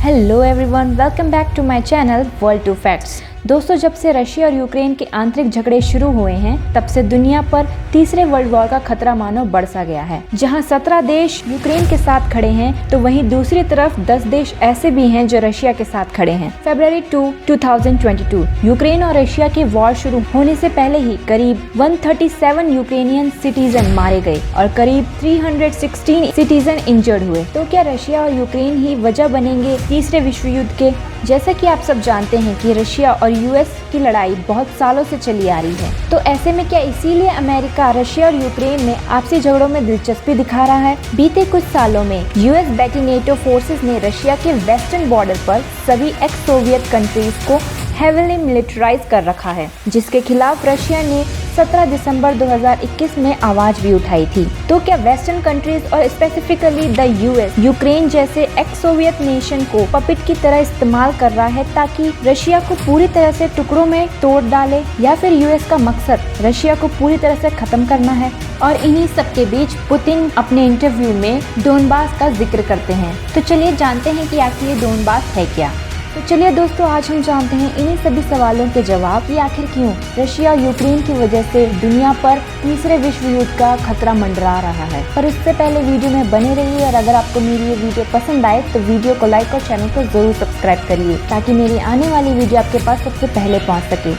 Hello everyone, welcome back to my channel world to facts. दोस्तों, जब से Russia और यूक्रेन के आंतरिक झगड़े शुरू हुए हैं तब से दुनिया पर तीसरे वर्ल्ड वॉर का खतरा मानो बढ़ सा गया है। जहां 17 देश यूक्रेन के साथ खड़े हैं तो वहीं दूसरी तरफ 10 देश ऐसे भी हैं जो रशिया के साथ खड़े हैं। फरवरी 2, 2022 यूक्रेन और रशिया के वॉर शुरू होने से पहले ही करीब 137 यूक्रेनियन सिटीजन मारे गए और करीब 316 सिटीजन इंजर्ड हुए। तो क्या रशिया और यूक्रेन ही वजह बनेंगे तीसरे विश्व युद्ध के? जैसा कि आप सब जानते हैं कि रशिया और यूएस की लड़ाई बहुत सालों से चली आ रही है, तो ऐसे में क्या इसीलिए अमेरिका रशिया और यूक्रेन में आपसी झगड़ों में दिलचस्पी दिखा रहा है? बीते कुछ सालों में यूएस बैकी नेटो फोर्सेस ने रशिया के वेस्टर्न बॉर्डर पर सभी एक्स सोवियत कंट्रीज को हेवीली मिलिटराइज कर रखा है, जिसके खिलाफ रशिया ने 17 दिसंबर 2021 में आवाज भी उठाई थी। तो क्या वेस्टर्न कंट्रीज और स्पेसिफिकली द यूएस यूक्रेन जैसे एक्स सोवियत नेशन को पपेट की तरह इस्तेमाल कर रहा है ताकि रशिया को पूरी तरह से टुकड़ों में तोड़ डाले, या फिर यूएस का मकसद रशिया को पूरी तरह से खत्म करना है? और इन्हीं सब के बीच पुतिन अपने इंटरव्यू में डोनबास का जिक्र करते हैं। तो चलिए जानते हैं कि आखिर ये डोनबास है क्या। तो चलिए दोस्तों, आज हम जानते हैं इन्हीं सभी सवालों के जवाब कि आखिर क्यों रशिया और यूक्रेन की वजह से दुनिया पर तीसरे विश्व युद्ध का खतरा मंडरा रहा है। पर उससे पहले वीडियो में बने रहिए, और अगर आपको मेरी ये वीडियो पसंद आए तो वीडियो को लाइक और चैनल को जरूर सब्सक्राइब करिए ताकि मेरी आने वाली वीडियो आपके पास सबसे पहले पहुँच सके।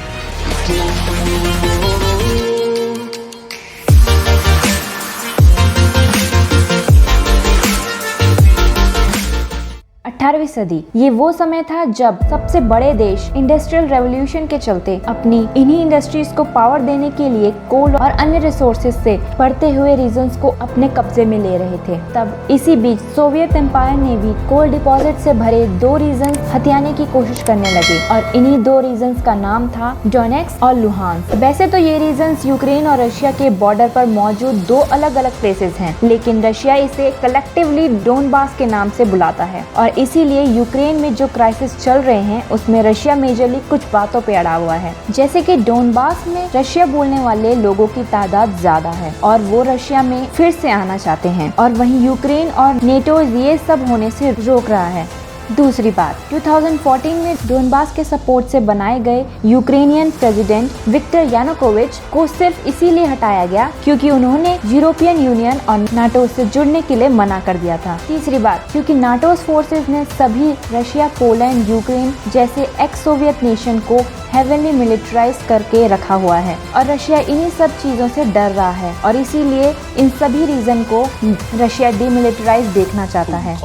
18वीं सदी ये वो समय था जब सबसे बड़े देश इंडस्ट्रियल रेवोल्यूशन के चलते अपनी इन्हीं इंडस्ट्रीज को पावर देने के लिए कोल और अन्य रिसोर्सेज से बढ़ते हुए रीजन्स को अपने कब्जे में ले रहे थे। तब इसी बीच सोवियत एम्पायर ने भी कोल डिपॉजिट से भरे 2 रीजन्स हथियाने की कोशिश करने लगे, और इन्हीं 2 रीजन्स का नाम था डोनेट्स्क और लुहांस्क। वैसे तो ये रीजन्स यूक्रेन और रशिया के बॉर्डर पर मौजूद 2 अलग अलग प्लेसेस हैं, लेकिन रशिया इसे कलेक्टिवली डोनबास के नाम से बुलाता है। और इसीलिए यूक्रेन में जो क्राइसिस चल रहे हैं उसमें रशिया मेजरली कुछ बातों पे अड़ा हुआ है, जैसे कि डोनबास में रशिया बोलने वाले लोगों की तादाद ज्यादा है और वो रशिया में फिर से आना चाहते हैं, और वहीं यूक्रेन और नेटो ये सब होने से रोक रहा है। दूसरी बात, 2014 में डोनबास के सपोर्ट से बनाए गए यूक्रेनियन प्रेसिडेंट विक्टर यानुकोविच को सिर्फ इसीलिए हटाया गया क्योंकि उन्होंने यूरोपियन यूनियन और नाटो से जुड़ने के लिए मना कर दिया था। तीसरी बात, क्योंकि नाटो फोर्सेस ने सभी रशिया, पोलैंड, यूक्रेन जैसे एक्स सोवियत नेशन को हेवीली मिलिटराइज करके रखा हुआ है, और रशिया इन्हीं सब चीजों से डर रहा है, और इसीलिए इन सभी रीजन को रशिया डीमिलिटराइज देखना चाहता है।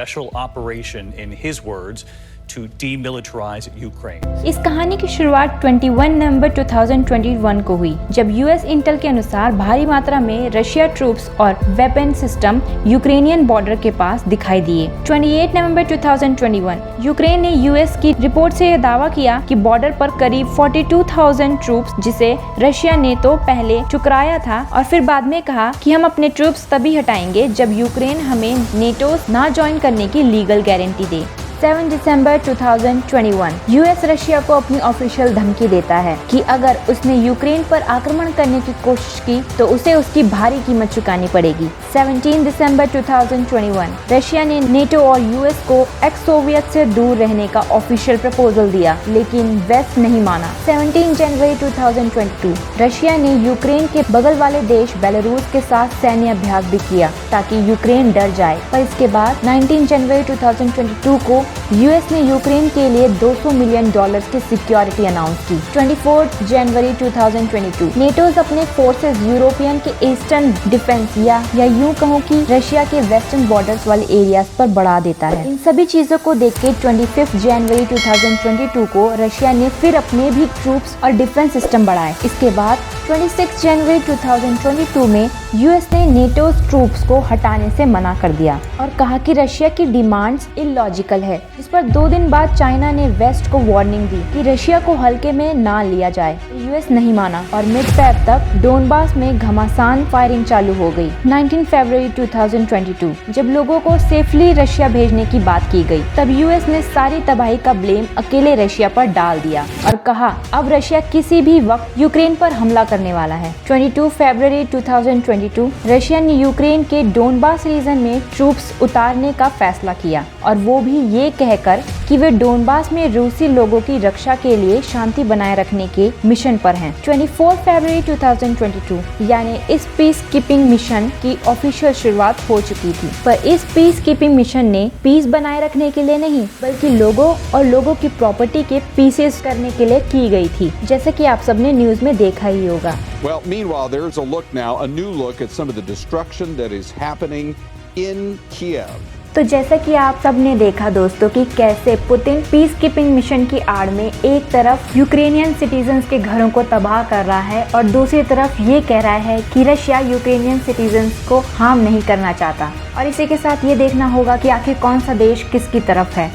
Special operation, in his words, to demilitarize Ukraine. इस कहानी की शुरुआत 21 नवंबर 2021 को हुई, जब यूएस इंटेल के अनुसार भारी मात्रा में रशिया ट्रूप्स और वेपन सिस्टम यूक्रेनियन बॉर्डर के पास दिखाई दिए। 28 नवंबर 2021 यूक्रेन ने यूएस की रिपोर्ट से यह दावा किया कि बॉर्डर पर करीब 42,000 ट्रूप्स, जिसे रशिया ने तो पहले ठुकराया था और फिर बाद में कहा कि हम अपने ट्रूप्स तभी हटाएंगे जब यूक्रेन हमें नेटो ना ज्वाइन करने की लीगल गारंटी दे। 7 दिसंबर 2021 यूएस रशिया को अपनी ऑफिशियल धमकी देता है कि अगर उसने यूक्रेन पर आक्रमण करने की कोशिश की तो उसे उसकी भारी कीमत चुकानी पड़ेगी। 17 दिसंबर 2021 रशिया ने नेटो और यूएस को एक्स सोवियत से दूर रहने का ऑफिशियल प्रपोजल दिया, लेकिन वेस्ट नहीं माना। 17 जनवरी 2022 रशिया ने यूक्रेन के बगल वाले देश बेलारूस के साथ सैन्य अभ्यास भी किया ताकि यूक्रेन डर जाए। पर इसके बाद 19 जनवरी 2022 को यूएस ने यूक्रेन के लिए $200 मिलियन की सिक्योरिटी अनाउंस की। 24 जनवरी 2022 नेटोज अपने फोर्सेस यूरोपियन के ईस्टर्न डिफेंस या यूं कहूं कि रशिया के वेस्टर्न बॉर्डर्स वाले एरियाज पर बढ़ा देता है। इन सभी चीजों को देख के 25 जनवरी 2022 को रशिया ने फिर अपने भी ट्रूप्स और डिफेंस सिस्टम बढ़ाए। इसके बाद 26 जनवरी 2022 में यूएस ने नेटो ट्रूप्स को हटाने से मना कर दिया और कहा कि रशिया की डिमांड्स इलॉजिकल है। इस पर 2 दिन बाद चाइना ने वेस्ट को वार्निंग दी कि रशिया को हल्के में ना लिया जाए। यूएस नहीं माना और मिड फेब तक डोनबास में घमासान फायरिंग चालू हो गई। 19 फरवरी 2022 जब लोगों को सेफली रशिया भेजने की बात की गई, तब यूएस ने सारी तबाही का ब्लेम अकेले रशिया पर डाल दिया और कहा अब रशिया किसी भी वक्त यूक्रेन पर हमला करने वाला है। 22 फरवरी 2022 रशिया ने यूक्रेन के डोनबास रीजन में ट्रूप्स उतारने का फैसला किया और वो भी ये कहकर कि वे डोनबास में रूसी लोगों की रक्षा के लिए शांति बनाए रखने के मिशन पर हैं। 24 फरवरी 2022 यानी इस पीस कीपिंग मिशन की ऑफिशियल शुरुआत हो चुकी थी, पर इस पीस कीपिंग मिशन ने पीस बनाए रखने के लिए नहीं बल्कि लोगों और लोगों की प्रॉपर्टी के पीसेस करने के लिए की गई थी, जैसे कि आप सबने न्यूज में देखा ही होगा। Well, meanwhile, there's a look now, a new look at some of the destruction that is happening in Kiev. तो जैसा कि आप सब ने देखा दोस्तों कि कैसे पुतिन पीस कीपिंग मिशन की आड़ में एक तरफ यूक्रेनियन सिटीजन्स के घरों को तबाह कर रहा है और दूसरी तरफ ये कह रहा है कि रशिया यूक्रेनियन सिटीजन्स को हार्म नहीं करना चाहता। और इसी के साथ ये देखना होगा कि आखिर कौन सा देश किसकी तरफ है।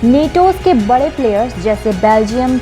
नेटोज के बड़े प्लेयर्स जैसे Belgium,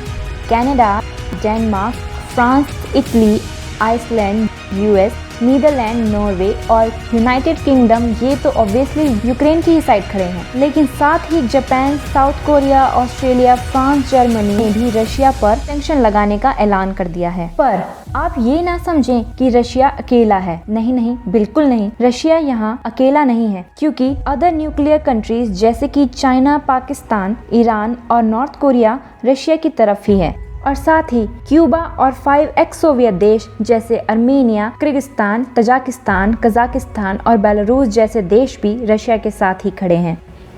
Canada, Denmark, France, Italy, Iceland, US, Netherlands, Norway और यूनाइटेड किंगडम ये तो ऑब्वियसली यूक्रेन की ही साइड खड़े हैं, लेकिन साथ ही Japan, South Korea, Australia, France, Germany ने भी रशिया पर सैंक्शन लगाने का ऐलान कर दिया है। पर आप ये ना समझें कि रशिया अकेला है, नहीं नहीं, बिल्कुल नहीं। रशिया यहाँ अकेला नहीं है, क्योंकि अदर न्यूक्लियर कंट्रीज जैसे कि चाइना, पाकिस्तान, ईरान और नॉर्थ कोरिया रशिया की तरफ ही है। और साथ ही क्यूबा और 5 एक्स सोवियत देश जैसे अर्मेनिया, किर्गिस्तान, तजाकिस्तान, कजाकिस्तान और बेलारूस जैसे देश भी रशिया के साथ ही खड़े हैं।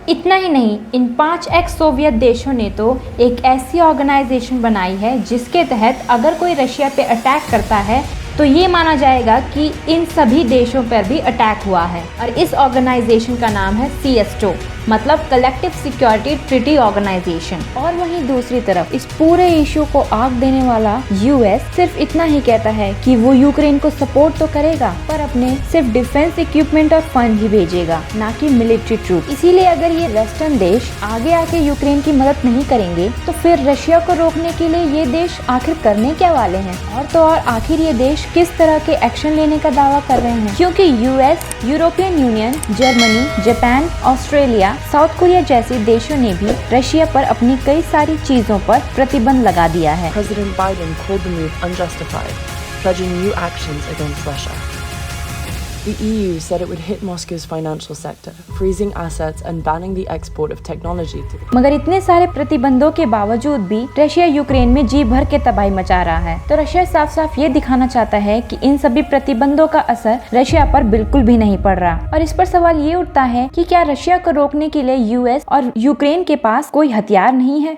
इतना ही नहीं, इन 5 एक्स सोवियत देशों ने तो एक ऐसी ऑर्गेनाइजेशन बनाई है जिसके तहत अगर कोई रशिया पे अटैक करता है तो ये माना जाएगा कि इन सभी देशों पर भी अटैक हुआ है। और इस ऑर्गेनाइजेशन का नाम है CSTO, मतलब कलेक्टिव सिक्योरिटी ट्रीटी ऑर्गेनाइजेशन। और वहीं दूसरी तरफ इस पूरे इशू को आग देने वाला यूएस सिर्फ इतना ही कहता है कि वो यूक्रेन को सपोर्ट तो करेगा, पर अपने सिर्फ डिफेंस इक्विपमेंट और फंड ही भेजेगा, ना कि मिलिट्री ट्रूप। इसीलिए अगर ये वेस्टर्न देश आगे आके यूक्रेन की मदद नहीं करेंगे तो फिर रशिया को रोकने के लिए ये देश आखिर करने क्या वाले हैं? और तो और आखिर ये देश किस तरह के एक्शन लेने का दावा कर रहे हैं? क्योंकि US, European union, Germany, Japan, Australia, south Korea जैसे देशों ने भी रशिया पर अपनी कई सारी चीजों पर प्रतिबंध लगा दिया है। President Biden called the move unjustified, pledging new actions against Russia. The EU said it would hit Moscow's financial sector, freezing assets and banning the export of technology to the... मगर इतने सारे प्रतिबंधों के बावजूद भी रशिया यूक्रेन में जी भर के तबाही मचा रहा है। तो रशिया साफ साफ ये दिखाना चाहता है कि इन सभी प्रतिबंधों का असर रशिया पर बिल्कुल भी नहीं पड़ रहा। और इस पर सवाल ये उठता है कि क्या रशिया को रोकने के लिए यूएस और यूक्रेन के पास कोई हथियार नहीं है?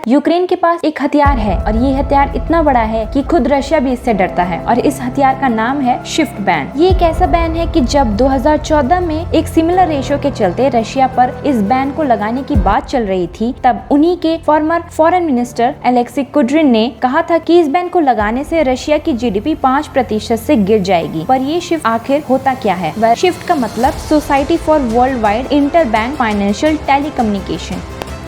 यूक्रेन के पास एक हथियार है और ये हथियार इतना बड़ा है कि खुद रशिया भी इससे डरता है और इस हथियार का नाम है शिफ्ट बैन। ये एक ऐसा बैन है कि जब 2014 में एक सिमिलर रेशो के चलते रशिया पर इस बैन को लगाने की बात चल रही थी, तब उन्हीं के फॉर्मर फॉरेन मिनिस्टर एलेक्सी कुड्रिन ने कहा था कि इस बैन को लगाने से रशिया की जीडीपी 5% से गिर जाएगी। पर ये शिफ्ट आखिर होता क्या है? शिफ्ट का मतलब society for world wide inter bank financial telecommunication.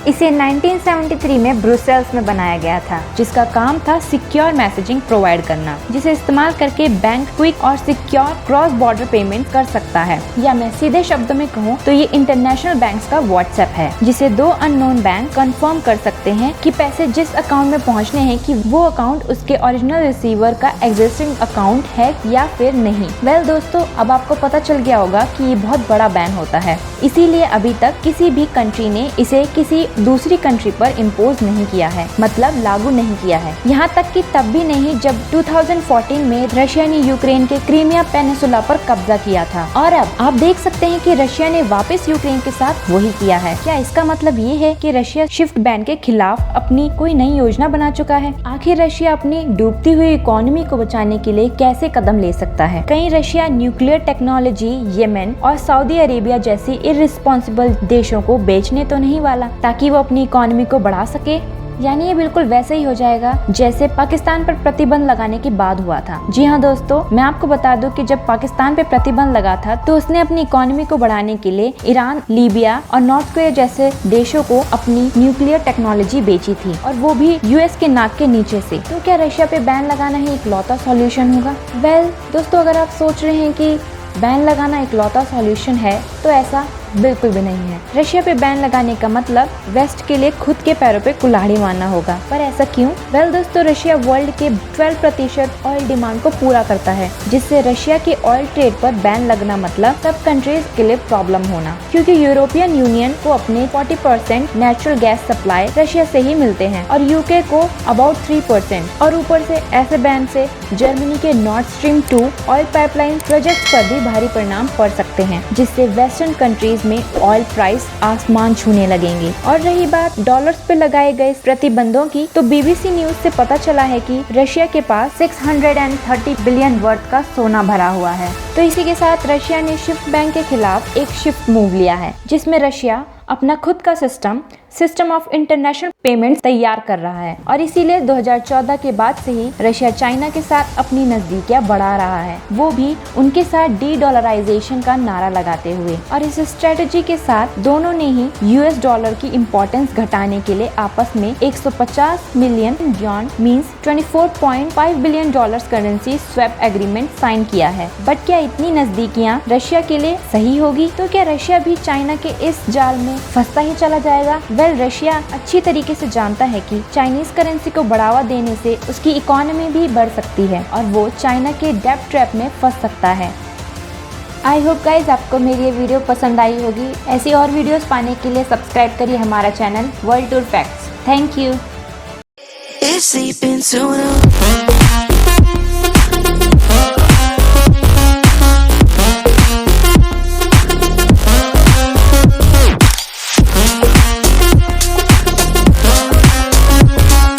इसे 1973 में ब्रुसेल्स में बनाया गया था, जिसका काम था सिक्योर मैसेजिंग प्रोवाइड करना, जिसे इस्तेमाल करके बैंक क्विक और सिक्योर क्रॉस बॉर्डर पेमेंट कर सकता है। या मैं सीधे शब्दों में कहूँ तो ये इंटरनेशनल बैंक्स का व्हाट्सएप है, जिसे 2 अननोन बैंक कंफर्म कर सकते हैं कि पैसे जिस अकाउंट में पहुँचने हैं कि वो अकाउंट उसके ओरिजिनल रिसीवर का एग्जिस्टिंग अकाउंट है या फिर नहीं। दोस्तों, अब आपको पता चल गया होगा कि ये बहुत बड़ा बैन होता है, इसीलिए अभी तक किसी भी कंट्री ने इसे किसी दूसरी कंट्री पर इम्पोज नहीं किया है, मतलब लागू नहीं किया है। यहाँ तक कि तब भी नहीं जब 2014 में रशिया ने यूक्रेन के क्रीमिया पेनिसुला पर कब्जा किया था। और अब आप देख सकते हैं कि रशिया ने वापस यूक्रेन के साथ वही किया है। क्या इसका मतलब ये है कि रशिया शिफ्ट बैन के खिलाफ अपनी कोई नई योजना बना चुका है? आखिर रशिया अपनी डूबती हुई इकोनॉमी को बचाने के लिए कैसे कदम ले सकता है? कहीं रशिया न्यूक्लियर टेक्नोलॉजी येमेन और सऊदी अरेबिया जैसी इररिस्पॉन्सिबल देशों को बेचने तो नहीं वाला ताकि वो अपनी इकोनॉमी को बढ़ा सके? यानी ये बिल्कुल वैसे ही हो जाएगा जैसे पाकिस्तान पर प्रतिबंध लगाने के बाद हुआ था। जी हाँ दोस्तों, मैं आपको बता दूं कि जब पाकिस्तान पे प्रतिबंध लगा था तो उसने अपनी इकोनॉमी को बढ़ाने के लिए ईरान, लीबिया और नॉर्थ कोरिया जैसे देशों को अपनी न्यूक्लियर टेक्नोलॉजी बेची थी, और वो भी यूएस के नाक के नीचे से। तो क्या रशिया पे बैन लगाना ही इकलौता सॉल्यूशन होगा? वेल दोस्तों, अगर आप सोच रहे हैं कि बैन लगाना इकलौता सॉल्यूशन है तो ऐसा बिल्कुल भी नहीं है। रशिया पे बैन लगाने का मतलब वेस्ट के लिए खुद के पैरों पे कुल्हाड़ी मारना होगा। पर ऐसा क्यों? वेल दोस्तों, रशिया वर्ल्ड के 12% ऑयल डिमांड को पूरा करता है, जिससे रशिया के ऑयल ट्रेड पर बैन लगना मतलब सब कंट्रीज के लिए प्रॉब्लम होना, क्योंकि यूरोपियन यूनियन को अपने 40% नेचुरल गैस सप्लाई रशिया से ही मिलते हैं और यूके को अबाउट 3%। और ऊपर से ऐसे बैन से जर्मनी के north stream 2 oil pipeline project पर भी भारी परिणाम पड़ सकते हैं, जिससे वेस्टर्न कंट्रीज में ऑयल प्राइस आसमान छूने लगेंगे। और रही बात डॉलर्स पे लगाए गए प्रतिबंधों की, तो बीबीसी न्यूज से पता चला है कि रशिया के पास 630 बिलियन वर्थ का सोना भरा हुआ है। तो इसी के साथ रशिया ने शिफ्ट बैंक के खिलाफ एक शिफ्ट मूव लिया है, जिसमें रशिया अपना खुद का सिस्टम ऑफ इंटरनेशनल पेमेंट तैयार कर रहा है, और इसीलिए 2014 के बाद से ही रशिया चाइना के साथ अपनी नजदीकियां बढ़ा रहा है, वो भी उनके साथ डी डॉलराइजेशन का नारा लगाते हुए। और इस स्ट्रेटजी के साथ दोनों ने ही यूएस डॉलर की इम्पोर्टेंस घटाने के लिए आपस में 150 million yuan means 24.5 billion dollars currency swap agreement sign किया है। बट क्या इतनी नजदीकियां रशिया के लिए सही होगी? तो क्या रशिया भी चाइना के इस जाल में फंसता ही चला जाएगा? वेल, रशिया अच्छी तरीके से जानता है कि चाइनीज करेंसी को बढ़ावा देने से उसकी इकोनॉमी भी बढ़ सकती है और वो चाइना के डेब्ट ट्रैप में फंस सकता है। आई होप गाइज आपको मेरी ये वीडियो पसंद आई होगी। ऐसी और वीडियोस पाने के लिए सब्सक्राइब करिए हमारा channel world tour facts. Thank you.